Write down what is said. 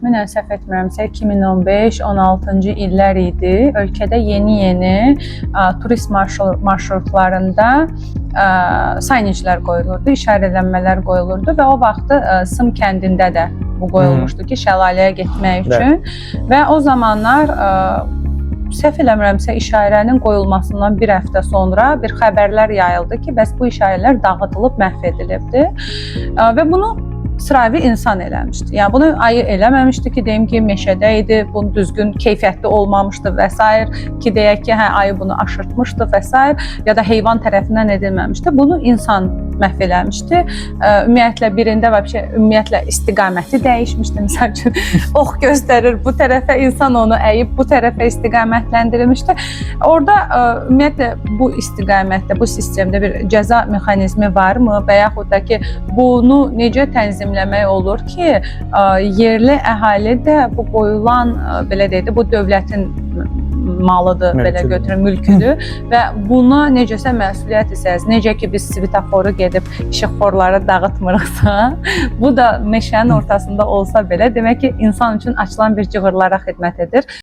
təxminən səhv etmirəmsə 2015-16-cı illər idi. Ölkədə yeni turist marşrutlarında sayniclər qoyulurdu, işarələnmələr qoyulurdu və o vaxtı Sım kəndində də bu qoyulmuşdu ki, şəlaləyə getmək üçün və o zamanlar səhv eləmirəmsə işarənin qoyulmasından bir həftə sonra bir xəbərlər yayıldı ki, bəs bu işarələr dağıdılıb, məhv edilibdi və bunu sıravi insan eləmişdi. Yəni bunu ayı eləməmişdi ki, deyim ki, meşədə idi, bunu düzgün keyfiyyətli olmamışdı və s. ki, deyək ki, hə, ayı bunu aşırtmışdı və s. ya da heyvan tərəfindən edilməmişdi. Bunu insan məhv eləmişdi. Ümumiyyətlə birində ümumiyyətlə istiqaməti dəyişmişdi. Məsəl üçün, ox göstərir bu tərəfə, insan onu əyib bu tərəfə istiqamətləndirilmişdi. Orada ümumiyyətlə bu istiqamətdə, bu sistemdə bir cəza mexanizmi varmı və yaxud da ki, bunu necə tənzimləmək olur ki, yerli əhali də bu qoyulan, belə deyək də, bu dövlətin malıdır, belə götürün, mülküdür və buna necəsə məsuliyyət hissəz. Necə ki, biz svetoforu gedib işıqforları dağıtmırıqsa, bu da meşənin ortasında olsa belə, demək ki, insan üçün açılan bir cığırlara xidmət edir.